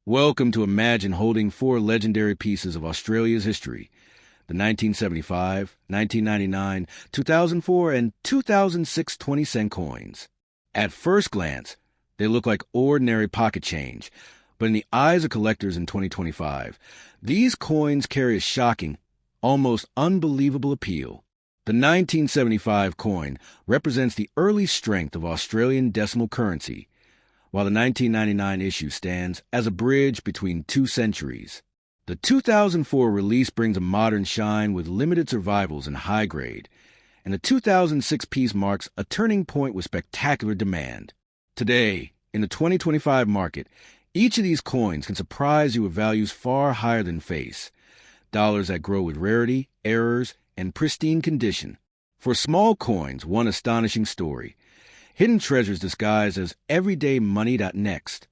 Welcome to Imagine holding four legendary pieces of Australia's history: the 1975, 1999, 2004, and 2006 20-cent coins. At first glance, they look like ordinary pocket change, but in the eyes of collectors in 2025, these coins carry a shocking, almost unbelievable appeal. The 1975 coin represents the early strength of Australian decimal currency, while the 1999 issue stands as a bridge between two centuries. The 2004 release brings a modern shine with limited survivals and high grade, and the 2006 piece marks a turning point with spectacular demand. Today, in the 2025 market, each of these coins can surprise you with values far higher than face, dollars that grow with rarity, errors, and pristine condition. For small coins, one astonishing story: hidden treasures disguised as everyday money. Next,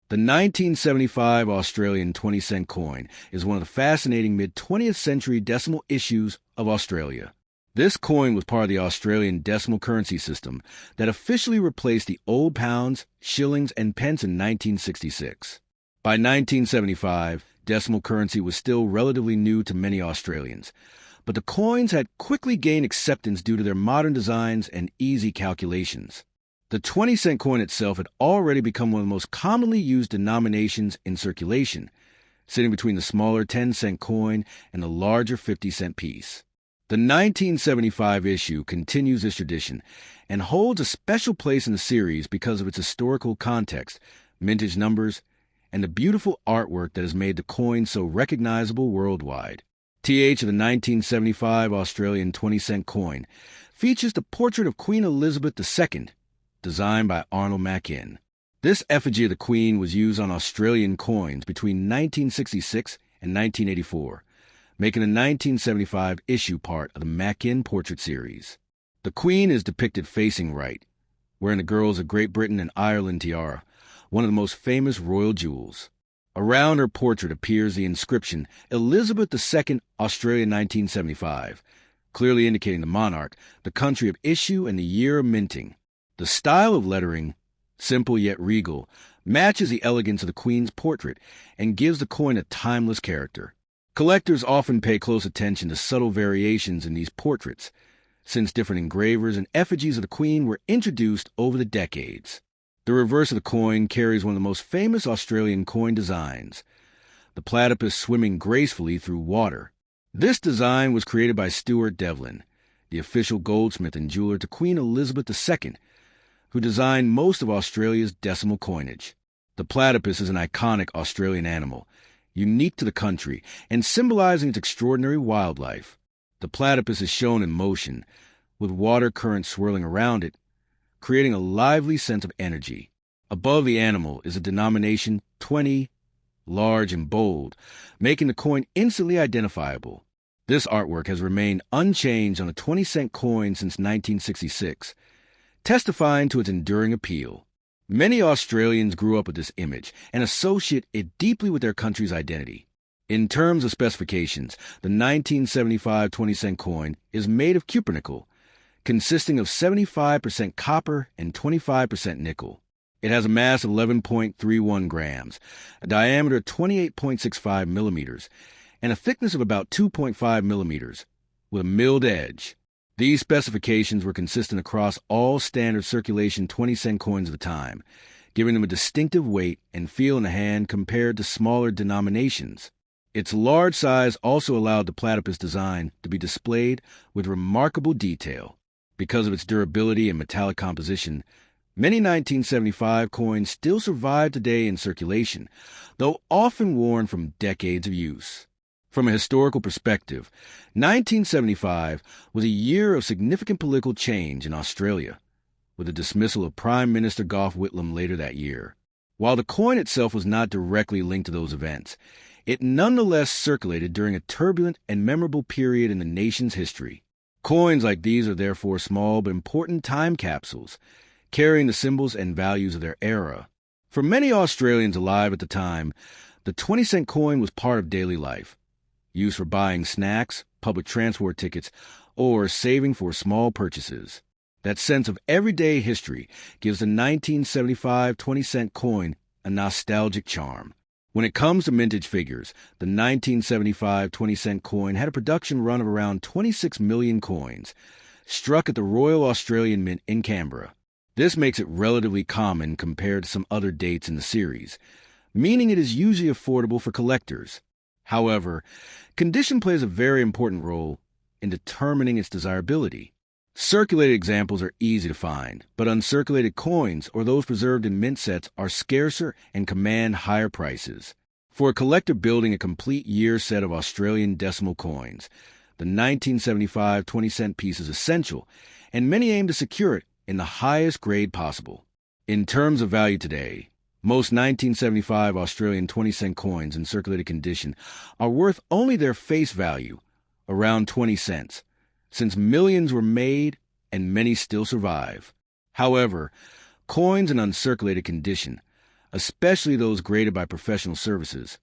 the 1975 Australian 20-cent coin is one of the fascinating mid-20th century decimal issues of Australia. This coin was part of the Australian decimal currency system that officially replaced the old pounds, shillings, and pence in 1966. By 1975, decimal currency was still relatively new to many Australians, but the coins had quickly gained acceptance due to their modern designs and easy calculations. The 20-cent coin itself had already become one of the most commonly used denominations in circulation, sitting between the smaller 10-cent coin and the larger 50-cent piece. The 1975 issue continues this tradition and holds a special place in the series because of its historical context, mintage numbers, and the beautiful artwork that has made the coin so recognizable worldwide. The 1975 Australian 20-cent coin features the portrait of Queen Elizabeth II, designed by Arnold Mackin. This effigy of the Queen was used on Australian coins between 1966 and 1984, making the 1975 issue part of the Mackin portrait series. The Queen is depicted facing right, wearing the Girls of Great Britain and Ireland tiara, one of the most famous royal jewels. Around her portrait appears the inscription Elizabeth II, Australia 1975, clearly indicating the monarch, the country of issue, and the year of minting. The style of lettering, simple yet regal, matches the elegance of the Queen's portrait and gives the coin a timeless character. Collectors often pay close attention to subtle variations in these portraits, since different engravers and effigies of the Queen were introduced over the decades. The reverse of the coin carries one of the most famous Australian coin designs, the platypus swimming gracefully through water. This design was created by Stuart Devlin, the official goldsmith and jeweler to Queen Elizabeth II, who designed most of Australia's decimal coinage. The platypus is an iconic Australian animal, unique to the country and symbolizing its extraordinary wildlife. The platypus is shown in motion, with water currents swirling around it, creating a lively sense of energy. Above the animal is a denomination 20, large and bold, making the coin instantly identifiable. This artwork has remained unchanged on a 20-cent coin since 1966, testifying to its enduring appeal. Many Australians grew up with this image and associate it deeply with their country's identity. In terms of specifications, the 1975 20-cent coin is made of cupronickel, consisting of 75% copper and 25% nickel. It has a mass of 11.31 grams, a diameter of 28.65 millimeters, and a thickness of about 2.5 millimeters, with a milled edge. These specifications were consistent across all standard circulation 20-cent coins of the time, giving them a distinctive weight and feel in the hand compared to smaller denominations. Its large size also allowed the platypus design to be displayed with remarkable detail. Because of its durability and metallic composition, many 1975 coins still survive today in circulation, though often worn from decades of use. From a historical perspective, 1975 was a year of significant political change in Australia, with the dismissal of Prime Minister Gough Whitlam later that year. While the coin itself was not directly linked to those events, it nonetheless circulated during a turbulent and memorable period in the nation's history. Coins like these are therefore small but important time capsules, carrying the symbols and values of their era. For many Australians alive at the time, the 20-cent coin was part of daily life, used for buying snacks, public transport tickets, or saving for small purchases. That sense of everyday history gives the 1975 20-cent coin a nostalgic charm. When it comes to vintage figures, the 1975 20-cent coin had a production run of around 26 million coins, struck at the Royal Australian Mint in Canberra. This makes it relatively common compared to some other dates in the series, meaning it is usually affordable for collectors. However, condition plays a very important role in determining its desirability. Circulated examples are easy to find, but uncirculated coins or those preserved in mint sets are scarcer and command higher prices. For a collector building a complete year set of Australian decimal coins, the 1975 20-cent piece is essential, and many aim to secure it in the highest grade possible. In terms of value today, most 1975 Australian 20-cent coins in circulated condition are worth only their face value, around 20 cents, since millions were made and many still survive. However, coins in uncirculated condition, especially those graded by professional services,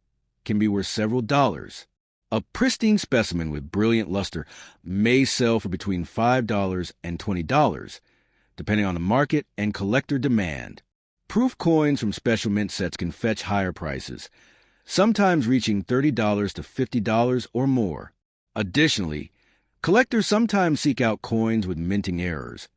can be worth several dollars. A pristine specimen with brilliant luster may sell for between $5 and $20, depending on the market and collector demand. Proof coins from special mint sets can fetch higher prices, sometimes reaching $30 to $50 or more. Additionally, collectors sometimes seek out coins with minting errors,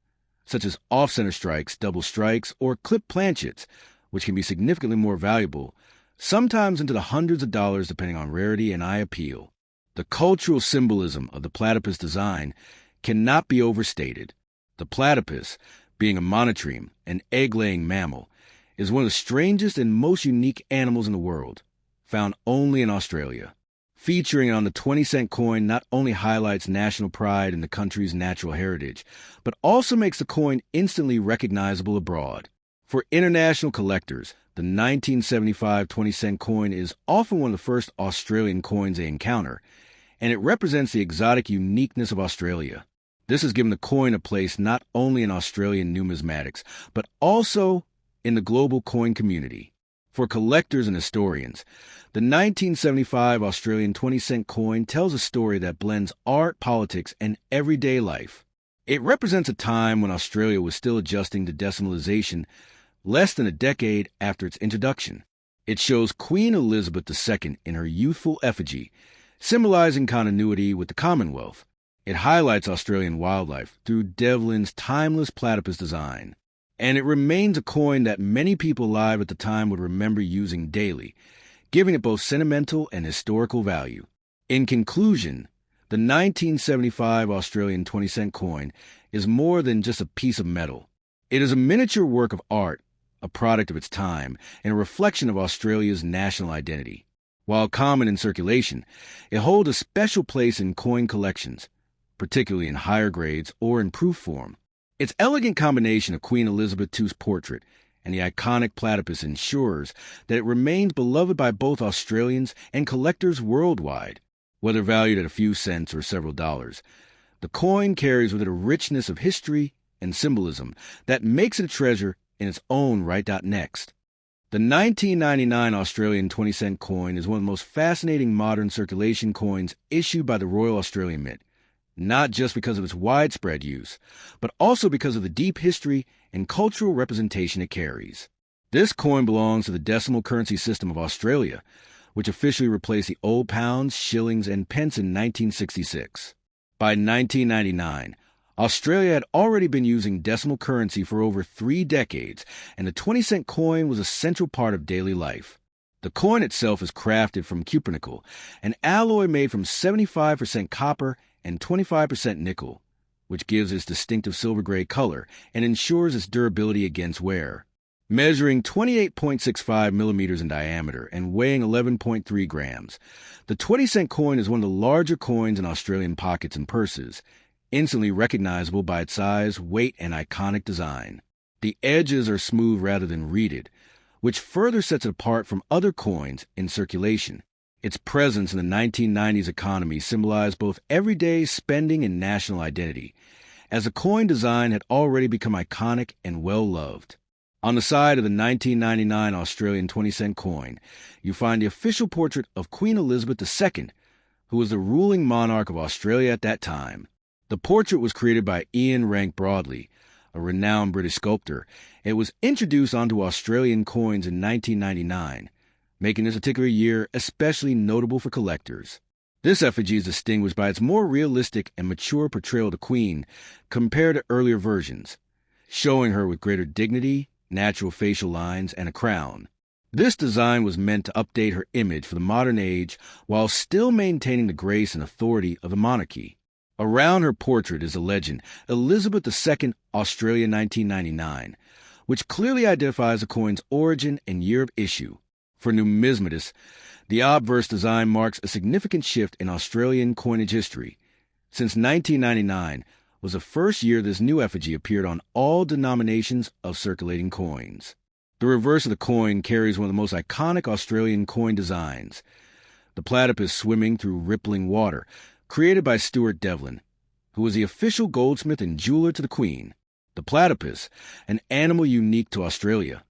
such as off-center strikes, double strikes, or clipped planchets, which can be significantly more valuable, sometimes into the hundreds of dollars depending on rarity and eye appeal. The cultural symbolism of the platypus design cannot be overstated. The platypus, being a monotreme, an egg-laying mammal, is one of the strangest and most unique animals in the world, found only in Australia. Featuring it on the 20-cent coin not only highlights national pride in the country's natural heritage, but also makes the coin instantly recognizable abroad. For international collectors, the 1975 20-cent coin is often one of the first Australian coins they encounter, and it represents the exotic uniqueness of Australia. This has given the coin a place not only in Australian numismatics, but also in the global coin community. For collectors and historians, the 1975 Australian 20-cent coin tells a story that blends art, politics, and everyday life. It represents a time when Australia was still adjusting to decimalization less than a decade after its introduction. It shows Queen Elizabeth II in her youthful effigy, symbolizing continuity with the Commonwealth. It highlights Australian wildlife through Devlin's timeless platypus design. And it remains a coin that many people alive at the time would remember using daily, giving it both sentimental and historical value. In conclusion, the 1975 Australian 20-cent coin is more than just a piece of metal. It is a miniature work of art, a product of its time, and a reflection of Australia's national identity. While common in circulation, it holds a special place in coin collections, particularly in higher grades or in proof form. Its elegant combination of Queen Elizabeth II's portrait and the iconic platypus ensures that it remains beloved by both Australians and collectors worldwide. Whether valued at a few cents or several dollars, the coin carries with it a richness of history and symbolism that makes it a treasure in its own right. Next, the 1999 Australian 20-cent coin is one of the most fascinating modern circulation coins issued by the Royal Australian Mint, not just because of its widespread use, but also because of the deep history and cultural representation it carries. This coin belongs to the decimal currency system of Australia, which officially replaced the old pounds, shillings, and pence in 1966. By 1999, Australia had already been using decimal currency for over 3 decades, and the 20-cent coin was a central part of daily life. The coin itself is crafted from cupronickel, an alloy made from 75% copper and 25% nickel, which gives its distinctive silver gray color and ensures its durability against wear. Measuring 28.65 millimeters in diameter and weighing 11.3 grams, the 20-cent coin is one of the larger coins in Australian pockets and purses, instantly recognizable by its size, weight, and iconic design. The edges are smooth rather than reeded, which further sets it apart from other coins in circulation. Its presence in the 1990s economy symbolized both everyday spending and national identity, as the coin design had already become iconic and well-loved. On the side of the 1999 Australian 20-cent coin, you find the official portrait of Queen Elizabeth II, who was the ruling monarch of Australia at that time. The portrait was created by Ian Rank Broadley, a renowned British sculptor. It was introduced onto Australian coins in 1999, making this particular year especially notable for collectors. This effigy is distinguished by its more realistic and mature portrayal of the queen compared to earlier versions, showing her with greater dignity, natural facial lines, and a crown. This design was meant to update her image for the modern age while still maintaining the grace and authority of the monarchy. Around her portrait is the legend Elizabeth II, Australia 1999, which clearly identifies the coin's origin and year of issue. For numismatists, the obverse design marks a significant shift in Australian coinage history, since 1999 was the first year this new effigy appeared on all denominations of circulating coins. The reverse of the coin carries one of the most iconic Australian coin designs, the platypus swimming through rippling water, created by Stuart Devlin, who was the official goldsmith and jeweler to the Queen. The platypus, an animal unique to Australia,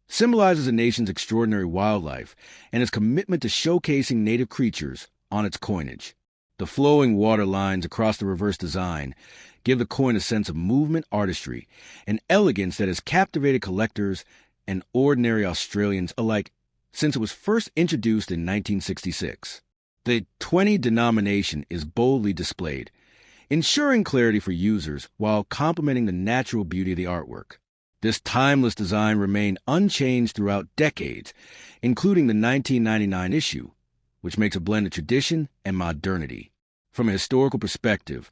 symbolizes the nation's extraordinary wildlife and its commitment to showcasing native creatures on its coinage. The flowing water lines across the reverse design give the coin a sense of movement, artistry, and elegance that has captivated collectors and ordinary Australians alike since it was first introduced in 1966. The 20 denomination is boldly displayed, ensuring clarity for users while complementing the natural beauty of the artwork. This timeless design remained unchanged throughout decades, including the 1999 issue, which makes a blend of tradition and modernity. From a historical perspective,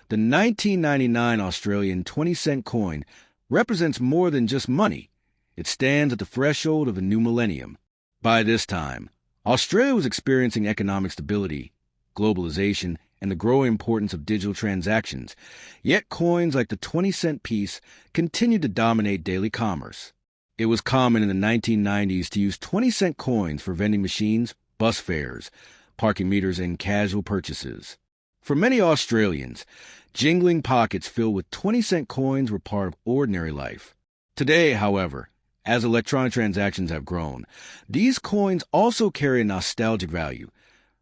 the 1999 Australian 20-cent coin represents more than just money. It stands at the threshold of a new millennium. By this time, Australia was experiencing economic stability, globalization, and the growing importance of digital transactions, yet coins like the 20-cent piece continued to dominate daily commerce. It was common in the 1990s to use 20-cent coins for vending machines, bus fares, parking meters, and casual purchases. For many Australians, jingling pockets filled with 20-cent coins were part of ordinary life. Today, however, as electronic transactions have grown, these coins also carry a nostalgic value,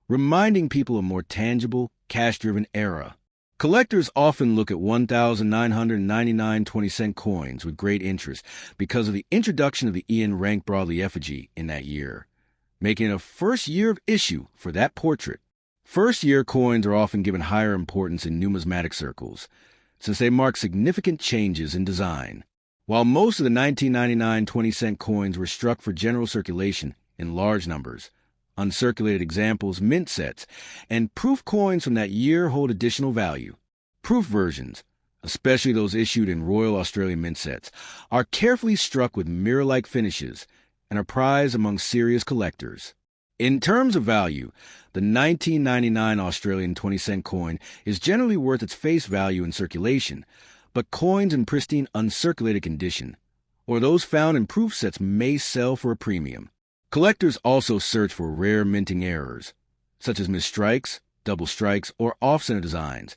reminding people of a more tangible, cash-driven era. Collectors often look at 1,999 20-cent coins with great interest because of the introduction of the Ian Rank Broadley effigy in that year, making it a first year of issue for that portrait. First-year coins are often given higher importance in numismatic circles, since they mark significant changes in design. While most of the 1999 20-cent coins were struck for general circulation in large numbers, uncirculated examples, mint sets, and proof coins from that year hold additional value. Proof versions, especially those issued in Royal Australian mint sets, are carefully struck with mirror-like finishes and are prized among serious collectors. In terms of value, the 1999 Australian 20-cent coin is generally worth its face value in circulation, but coins in pristine uncirculated condition, or those found in proof sets, may sell for a premium. Collectors also search for rare minting errors, such as misstrikes, double strikes, or off-center designs,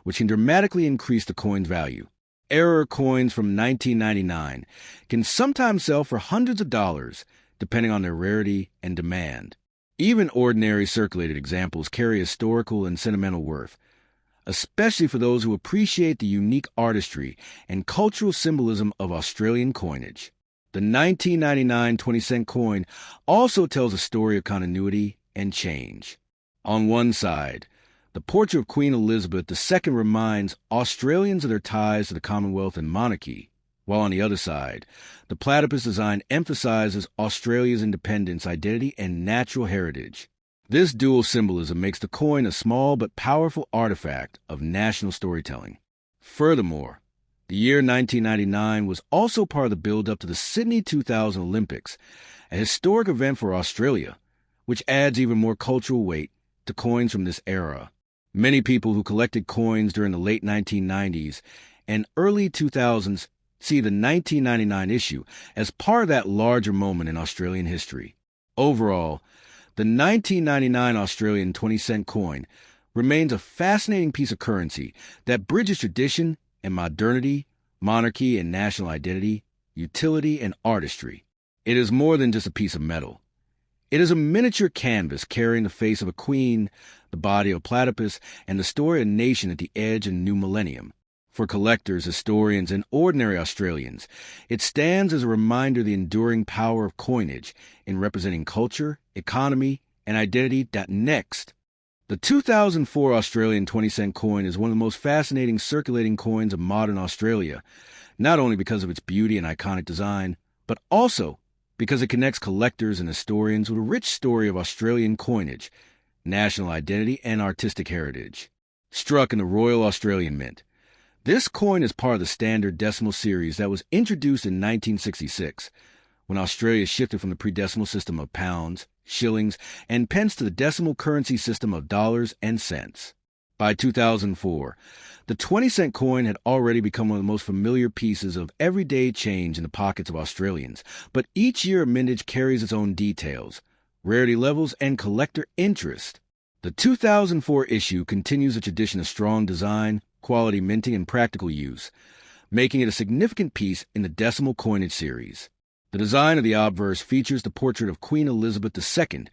which can dramatically increase the coin's value. Error coins from 1999 can sometimes sell for hundreds of dollars, depending on their rarity and demand. Even ordinary circulated examples carry historical and sentimental worth, especially for those who appreciate the unique artistry and cultural symbolism of Australian coinage. The 1999 20-cent coin also tells a story of continuity and change. On one side, the portrait of Queen Elizabeth II reminds Australians of their ties to the Commonwealth and monarchy, while on the other side, the platypus design emphasizes Australia's independence, identity, and natural heritage. This dual symbolism makes the coin a small but powerful artifact of national storytelling. Furthermore, the year 1999 was also part of the build-up to the Sydney 2000 Olympics, a historic event for Australia, which adds even more cultural weight to coins from this era. Many people who collected coins during the late 1990s and early 2000s see the 1999 issue as part of that larger moment in Australian history. Overall, the 1999 Australian 20-cent coin remains a fascinating piece of currency that bridges tradition and modernity, monarchy and national identity, utility and artistry. It is more than just a piece of metal. It is a miniature canvas carrying the face of a queen, the body of a platypus, and the story of a nation at the edge of a new millennium. For collectors, historians, and ordinary Australians, it stands as a reminder of the enduring power of coinage in representing culture, economy, and identity. Next, the 2004 Australian 20-cent coin is one of the most fascinating circulating coins of modern Australia, not only because of its beauty and iconic design, but also because it connects collectors and historians with a rich story of Australian coinage, national identity, and artistic heritage. Struck in the Royal Australian Mint, this coin is part of the standard decimal series that was introduced in 1966, when Australia shifted from the pre-decimal system of pounds, shillings, and pence to the decimal currency system of dollars and cents. By 2004, the 20-cent coin had already become one of the most familiar pieces of everyday change in the pockets of Australians, but each year of mintage carries its own details, rarity levels, and collector interest. The 2004 issue continues a tradition of strong design, quality minting, and practical use, making it a significant piece in the decimal coinage series. The design of the obverse features the portrait of Queen Elizabeth II,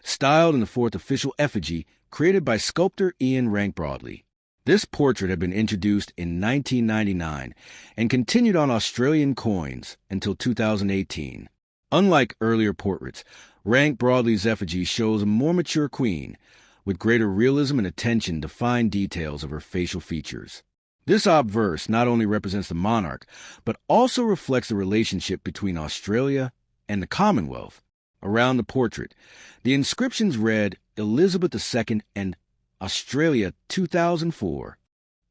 styled in the fourth official effigy created by sculptor Ian Rank-Broadley. This portrait had been introduced in 1999 and continued on Australian coins until 2018. Unlike earlier portraits, Rank-Broadley's effigy shows a more mature queen, with greater realism and attention to fine details of her facial features. This obverse not only represents the monarch, but also reflects the relationship between Australia and the Commonwealth. Around the portrait, the inscriptions read Elizabeth II and Australia 2004.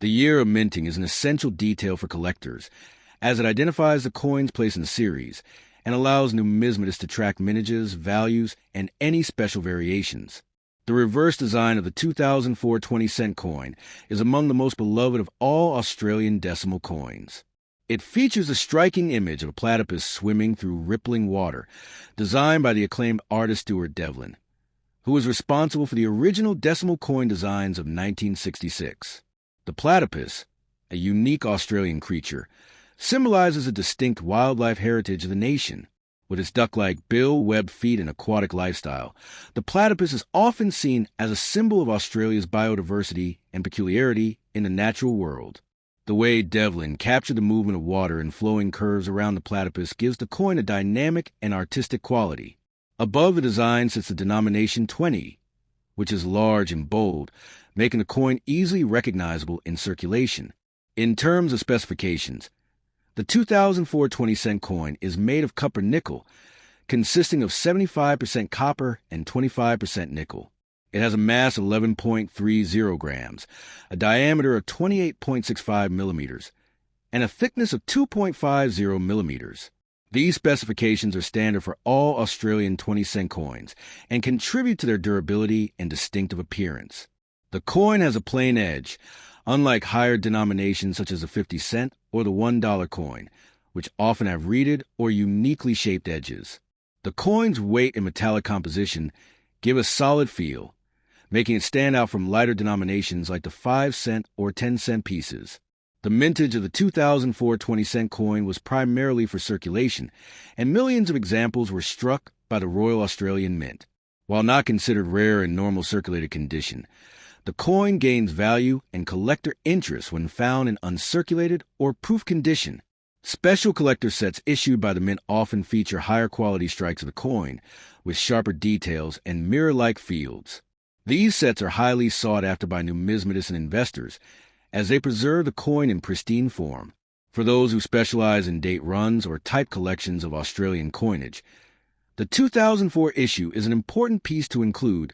The year of minting is an essential detail for collectors, as it identifies the coins placed in the series and allows numismatists to track mintages, values, and any special variations. The reverse design of the 2004 20-cent coin is among the most beloved of all Australian decimal coins. It features a striking image of a platypus swimming through rippling water, designed by the acclaimed artist Stuart Devlin, who was responsible for the original decimal coin designs of 1966. The platypus, a unique Australian creature, symbolizes a distinct wildlife heritage of the nation. With its duck-like bill, webbed feet, and aquatic lifestyle, the platypus is often seen as a symbol of Australia's biodiversity and peculiarity in the natural world. The way Devlin captured the movement of water and flowing curves around the platypus gives the coin a dynamic and artistic quality. Above the design sits the denomination 20, which is large and bold, making the coin easily recognizable in circulation. In terms of specifications, the 2004 20-cent coin is made of copper nickel, consisting of 75% copper and 25% nickel. It has a mass of 11.30 grams, a diameter of 28.65 millimeters, and a thickness of 2.50 millimeters. These specifications are standard for all Australian 20-cent coins and contribute to their durability and distinctive appearance. The coin has a plain edge, unlike higher denominations such as the 50 cent or the $1 coin, which often have reeded or uniquely shaped edges. The coin's weight and metallic composition give a solid feel, making it stand out from lighter denominations like the 5 cent or 10 cent pieces. The mintage of the 2004 20-cent coin was primarily for circulation, and millions of examples were struck by the Royal Australian Mint. While not considered rare in normal circulated condition, the coin gains value and collector interest when found in uncirculated or proof condition. Special collector sets issued by the Mint often feature higher quality strikes of the coin, with sharper details and mirror-like fields. These sets are highly sought after by numismatists and investors, as they preserve the coin in pristine form. For those who specialize in date runs or type collections of Australian coinage, the 2004 issue is an important piece to include,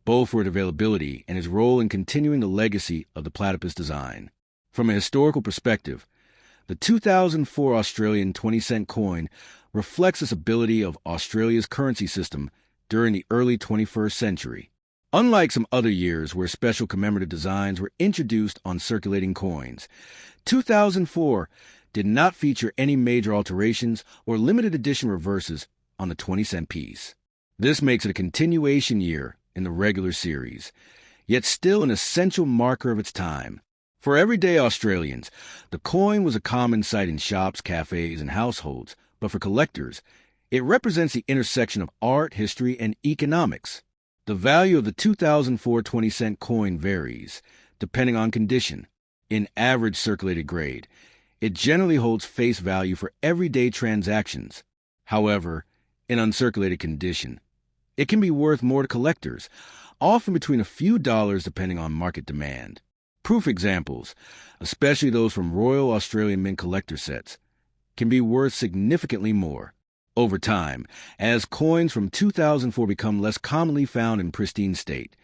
both for its availability and its role in continuing the legacy of the platypus design. From a historical perspective, the 2004 Australian 20-cent coin reflects the stability of Australia's currency system during the early 21st century. Unlike some other years where special commemorative designs were introduced on circulating coins, 2004 did not feature any major alterations or limited edition reverses on the 20-cent piece. This makes it a continuation year in the regular series, yet still an essential marker of its time. For everyday Australians, the coin was a common sight in shops, cafes, and households, but for collectors, it represents the intersection of art, history, and economics. The value of the 2004 20-cent coin varies, depending on condition. In average circulated grade, it generally holds face value for everyday transactions. However, in uncirculated condition, it can be worth more to collectors, often between a few dollars depending on market demand. Proof examples, especially those from Royal Australian Mint collector sets, can be worth significantly more. Over time, as coins from 2004 become less commonly found in pristine state,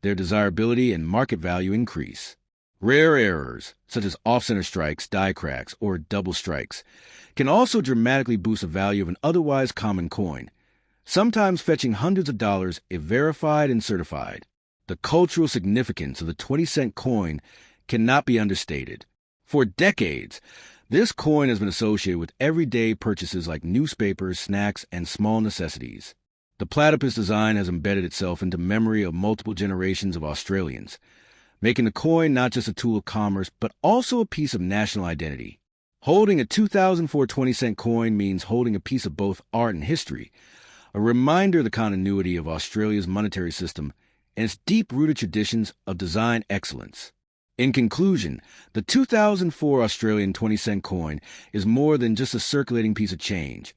their desirability and market value increase. Rare errors, such as off-center strikes, die cracks, or double strikes, can also dramatically boost the value of an otherwise common coin, sometimes fetching hundreds of dollars if verified and certified. The cultural significance of the 20-cent coin cannot be understated. For decades, this coin has been associated with everyday purchases like newspapers, snacks, and small necessities. The platypus design has embedded itself into memory of multiple generations of Australians, making the coin not just a tool of commerce, but also a piece of national identity. Holding a 2004 20-cent coin means holding a piece of both art and history, a reminder of the continuity of Australia's monetary system and its deep-rooted traditions of design excellence. In conclusion, the 2004 Australian 20-cent coin is more than just a circulating piece of change.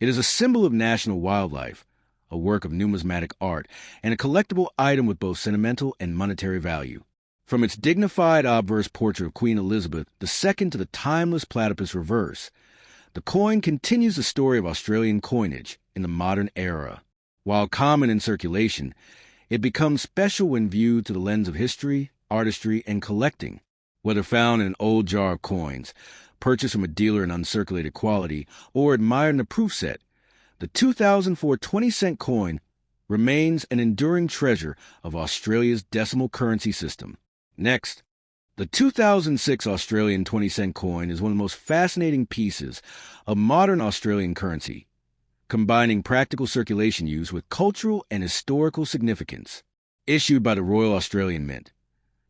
It is a symbol of national wildlife, a work of numismatic art, and a collectible item with both sentimental and monetary value. From its dignified obverse portrait of Queen Elizabeth II to the timeless platypus reverse, the coin continues the story of Australian coinage in the modern era. While common in circulation, it becomes special when viewed through the lens of history, artistry, and collecting. Whether found in an old jar of coins, purchased from a dealer in uncirculated quality, or admired in a proof set, the 2004 20-cent coin remains an enduring treasure of Australia's decimal currency system. Next, the 2006 Australian 20-cent coin is one of the most fascinating pieces of modern Australian currency, combining practical circulation use with cultural and historical significance. Issued by the Royal Australian Mint,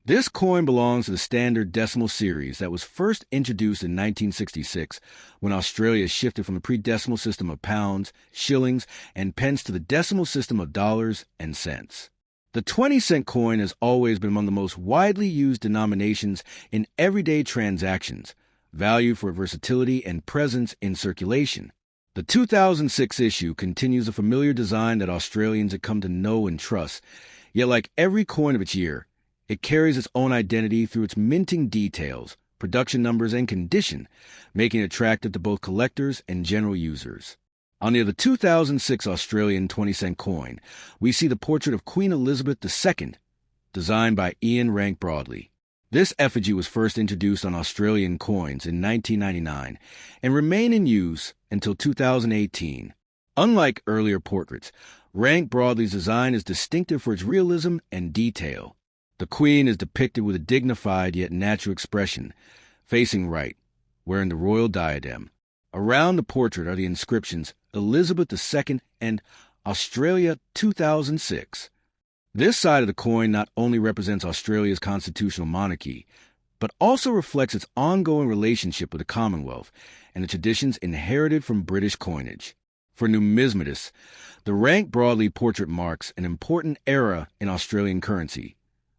this coin belongs to the standard decimal series that was first introduced in 1966 when Australia shifted from the pre-decimal system of pounds, shillings, and pence to the decimal system of dollars and cents. The 20-cent coin has always been among the most widely used denominations in everyday transactions, valued for versatility and presence in circulation. The 2006 issue continues a familiar design that Australians had come to know and trust, yet like every coin of its year, it carries its own identity through its minting details, production numbers, and condition, making it attractive to both collectors and general users. On the 2006 Australian 20-cent coin, we see the portrait of Queen Elizabeth II, designed by Ian Rank Broadley. This effigy was first introduced on Australian coins in 1999 and remained in use until 2018. Unlike earlier portraits, Rank Broadley's design is distinctive for its realism and detail. The Queen is depicted with a dignified yet natural expression, facing right, wearing the royal diadem. Around the portrait are the inscriptions Elizabeth II and Australia 2006. This side of the coin not only represents Australia's constitutional monarchy, but also reflects its ongoing relationship with the Commonwealth and the traditions inherited from British coinage. For numismatists, the Rank Broadley portrait marks an important era in Australian currency,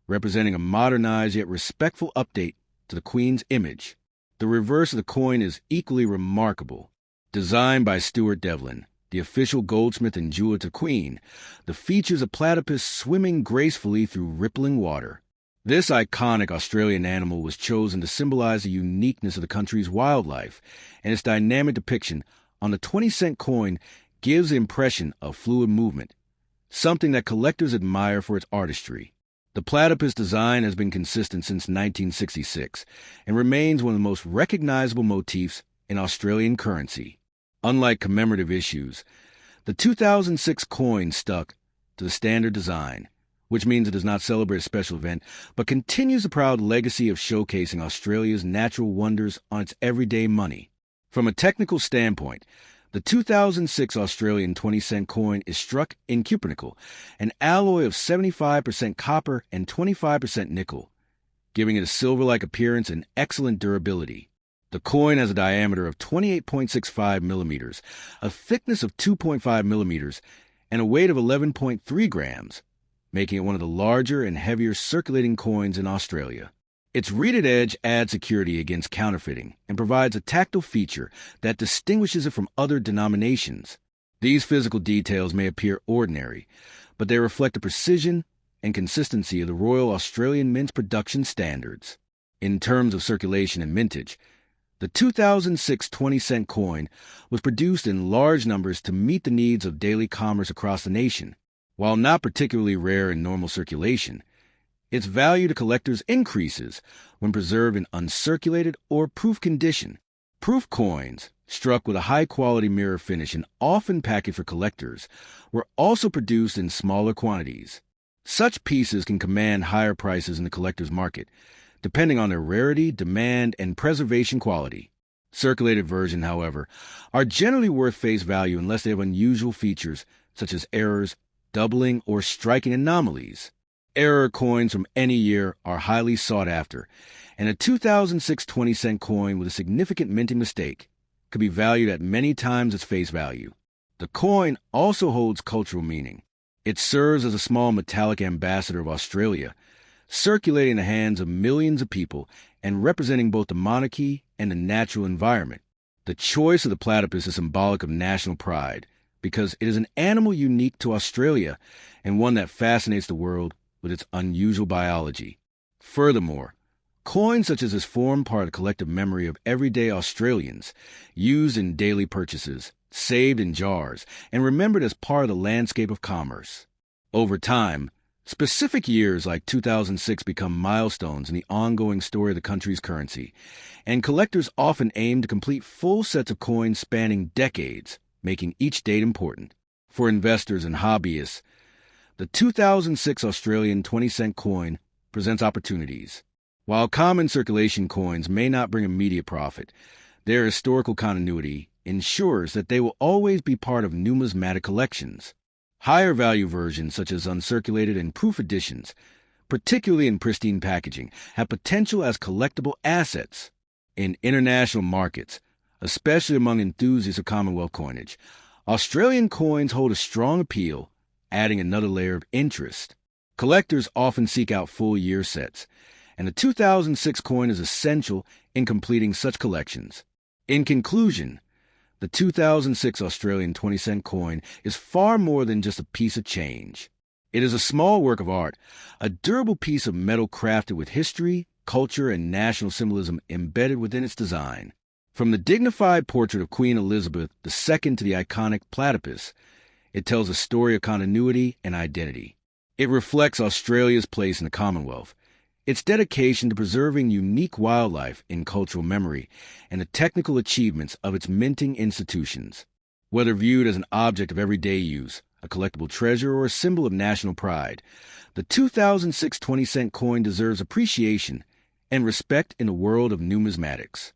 representing a modernized yet respectful update to the Queen's image. The reverse of the coin is equally remarkable. Designed by Stuart Devlin, the official goldsmith and jeweler to Queen, the features a platypus swimming gracefully through rippling water. This iconic Australian animal was chosen to symbolize the uniqueness of the country's wildlife, and its dynamic depiction on the 20-cent coin gives the impression of fluid movement, something that collectors admire for its artistry. The platypus design has been consistent since 1966 and remains one of the most recognizable motifs in Australian currency. Unlike commemorative issues, the 2006 coin stuck to the standard design, which means it does not celebrate a special event, but continues the proud legacy of showcasing Australia's natural wonders on its everyday money. From a technical standpoint, the 2006 Australian 20-cent coin is struck in cupronickel, an alloy of 75% copper and 25% nickel, giving it a silver-like appearance and excellent durability. The coin has a diameter of 28.65 millimeters, a thickness of 2.5 millimeters, and a weight of 11.3 grams, making it one of the larger and heavier circulating coins in Australia. Its reeded edge adds security against counterfeiting and provides a tactile feature that distinguishes it from other denominations. These physical details may appear ordinary, but they reflect the precision and consistency of the Royal Australian Mint's production standards. In terms of circulation and mintage, the 2006 20-cent coin was produced in large numbers to meet the needs of daily commerce across the nation. While not particularly rare in normal circulation, its value to collectors increases when preserved in uncirculated or proof condition. Proof coins, struck with a high-quality mirror finish and often packaged for collectors, were also produced in smaller quantities. Such pieces can command higher prices in the collector's market, depending on their rarity, demand, and preservation quality. Circulated versions, however, are generally worth face value unless they have unusual features such as errors, doubling, or striking anomalies. Error coins from any year are highly sought after, and a 2006 20-cent coin with a significant minting mistake could be valued at many times its face value. The coin also holds cultural meaning. It serves as a small metallic ambassador of Australia, circulating in the hands of millions of people and representing both the monarchy and the natural environment. The choice of the platypus is symbolic of national pride because it is an animal unique to Australia and one that fascinates the world with its unusual biology. Furthermore, coins such as this form part of the collective memory of everyday Australians, used in daily purchases, saved in jars, and remembered as part of the landscape of commerce. Over time, specific years like 2006 become milestones in the ongoing story of the country's currency, and collectors often aim to complete full sets of coins spanning decades, making each date important. For investors and hobbyists, the 2006 Australian 20-cent coin presents opportunities. While common circulation coins may not bring immediate profit, their historical continuity ensures that they will always be part of numismatic collections. Higher value versions, such as uncirculated and proof editions, particularly in pristine packaging, have potential as collectible assets. In international markets, especially among enthusiasts of Commonwealth coinage, Australian coins hold a strong appeal, adding another layer of interest. Collectors often seek out full year sets, and the 2006 coin is essential in completing such collections. In conclusion, the 2006 Australian 20-cent coin is far more than just a piece of change. It is a small work of art, a durable piece of metal crafted with history, culture, and national symbolism embedded within its design. From the dignified portrait of Queen Elizabeth II to the iconic platypus, it tells a story of continuity and identity. It reflects Australia's place in the Commonwealth, its dedication to preserving unique wildlife in cultural memory, and the technical achievements of its minting institutions. Whether viewed as an object of everyday use, a collectible treasure, or a symbol of national pride, the 2006 20-cent coin deserves appreciation and respect in the world of numismatics.